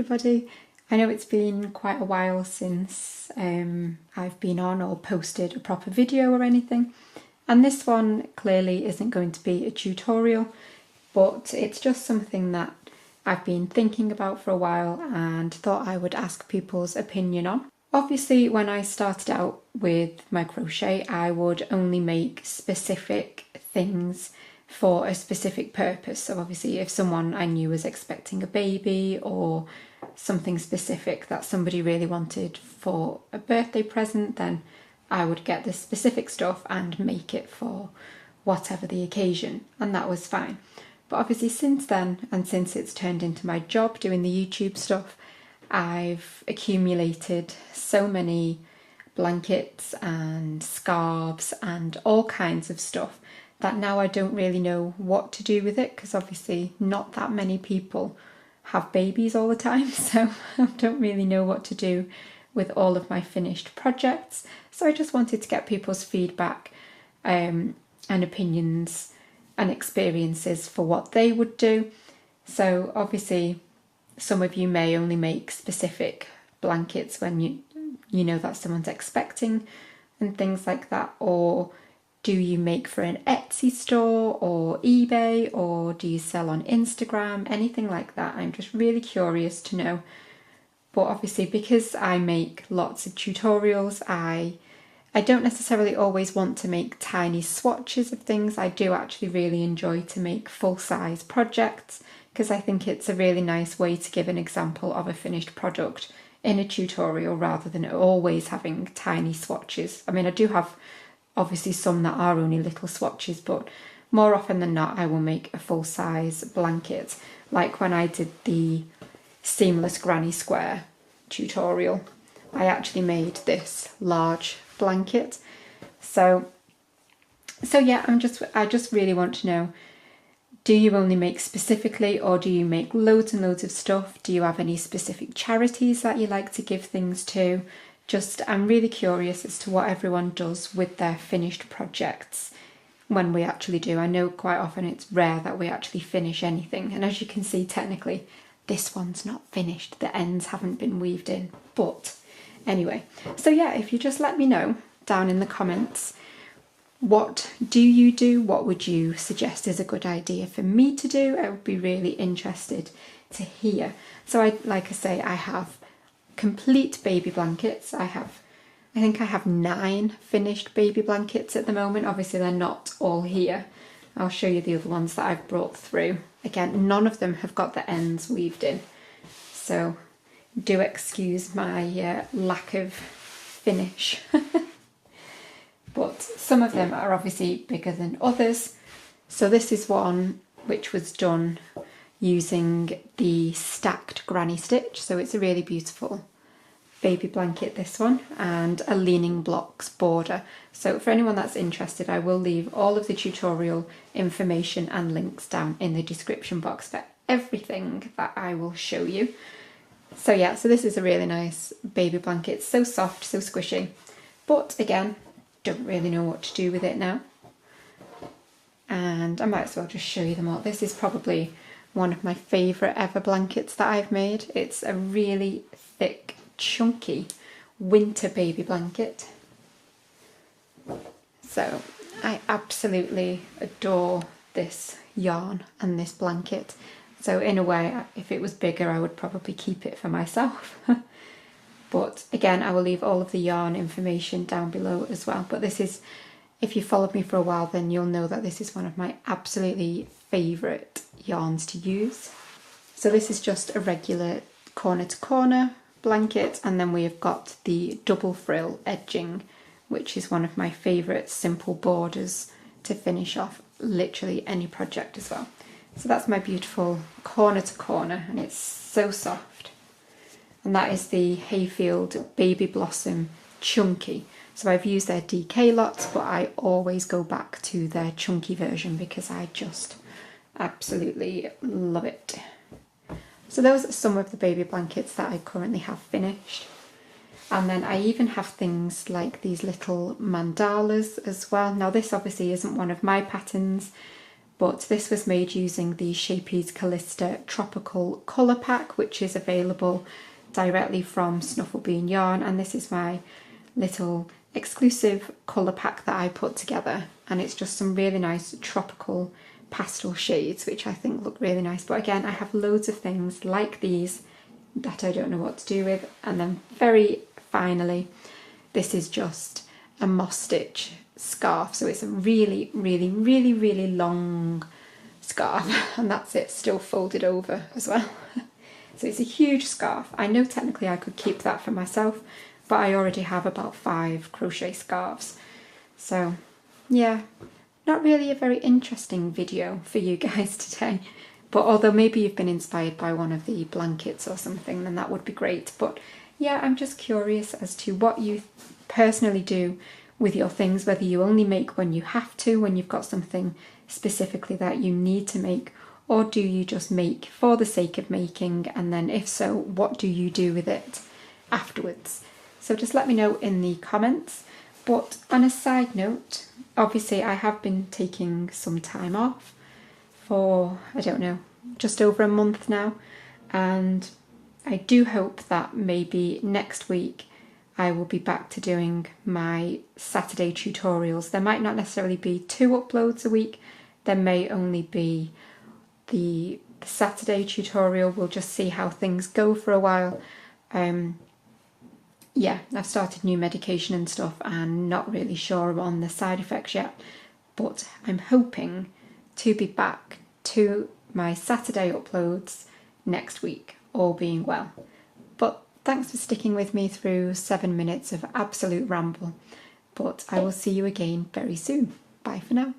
everybody. I know it's been quite a while since I've been on or posted a proper video or anything, and this one clearly isn't going to be a tutorial, but it's just something that I've been thinking about for a while and thought I would ask people's opinion on. Obviously, when I started out with my crochet, I would only make specific things for a specific purpose. So obviously if someone I knew was expecting a baby or something specific that somebody really wanted for a birthday present, then I would get the specific stuff and make it for whatever the occasion, and that was fine. But obviously since then, and since it's turned into my job doing the YouTube stuff, I've accumulated so many blankets and scarves and all kinds of stuff that now I don't really know what to do with it, because obviously not that many people have babies all the time, so I don't really know what to do with all of my finished projects. So I just wanted to get people's feedback and opinions and experiences for what they would do. So obviously some of you may only make specific blankets when you know that someone's expecting and things like that, or do you make for an Etsy store or eBay, or do you sell on Instagram, anything like that? I'm just really curious to know. But obviously because I make lots of tutorials, I don't necessarily always want to make tiny swatches of things. I do actually really enjoy to make full-size projects, because I think it's a really nice way to give an example of a finished product in a tutorial rather than always having tiny swatches. I mean, I do have obviously some that are only little swatches, but more often than not I will make a full-size blanket. Like when I did the seamless granny square tutorial, I actually made this large blanket. So yeah, I just really want to know, do you only make specifically, or do you make loads and loads of stuff? Do you have any specific charities that you like to give things to? I'm really curious as to what everyone does with their finished projects when we actually do. I know quite often it's rare that we actually finish anything, and as you can see, technically this one's not finished, the ends haven't been weaved in. But anyway, so yeah, if you just let me know down in the comments, what do you do? What would you suggest is a good idea for me to do? I would be really interested to hear. So like I say, I have complete baby blankets. I think I have 9 finished baby blankets at the moment. Obviously they're not all here. I'll show you the other ones that I've brought through. Again, none of them have got the ends weaved in, so do excuse my lack of finish. But some of them are obviously bigger than others. So this is one which was done using the stacked granny stitch, so it's a really beautiful baby blanket, this one, and a leaning blocks border. So for anyone that's interested, I will leave all of the tutorial information and links down in the description box for everything that I will show you. So yeah, so this is a really nice baby blanket, so soft, so squishy, but again, don't really know what to do with it now. And I might as well just show you them all. This is probably one of my favourite ever blankets that I've made. It's a really thick, chunky winter baby blanket. So I absolutely adore this yarn and this blanket. So in a way, if it was bigger, I would probably keep it for myself. But again, I will leave all of the yarn information down below as well. But this is, if you followed me for a while, then you'll know that this is one of my absolutely favourite yarns to use. So this is just a regular corner to corner blanket, and then we have got the double frill edging, which is one of my favourite simple borders to finish off literally any project as well. So that's my beautiful corner to corner, and it's so soft. And that is the Hayfield Baby Blossom Chunky. So I've used their DK lots, but I always go back to their chunky version because I just absolutely love it. So those are some of the baby blankets that I currently have finished. And then I even have things like these little mandalas as well. Now this obviously isn't one of my patterns, but this was made using the Shapey's Callista Tropical Colour Pack, which is available directly from Snufflebean Yarn, and this is my little exclusive colour pack that I put together, and it's just some really nice tropical pastel shades which I think look really nice. But again, I have loads of things like these that I don't know what to do with. And then very finally, this is just a moss stitch scarf, so it's a really long scarf, and that's it, still folded over as well. So it's a huge scarf. I know technically I could keep that for myself, but I already have about 5 crochet scarves. So yeah, not really a very interesting video for you guys today, but although maybe you've been inspired by one of the blankets or something, then that would be great. But yeah, I'm just curious as to what you personally do with your things, whether you only make when you have to, when you've got something specifically that you need to make, or do you just make for the sake of making, and then if so, what do you do with it afterwards? So just let me know in the comments. But on a side note, obviously I have been taking some time off for, I don't know, just over a month now, and I do hope that maybe next week I will be back to doing my Saturday tutorials. There might not necessarily be 2 uploads a week, there may only be the Saturday tutorial. We'll just see how things go for a while. Yeah, I've started new medication and stuff and not really sure on the side effects yet, but I'm hoping to be back to my Saturday uploads next week, all being well. But thanks for sticking with me through 7 minutes of absolute ramble, but I will see you again very soon. Bye for now.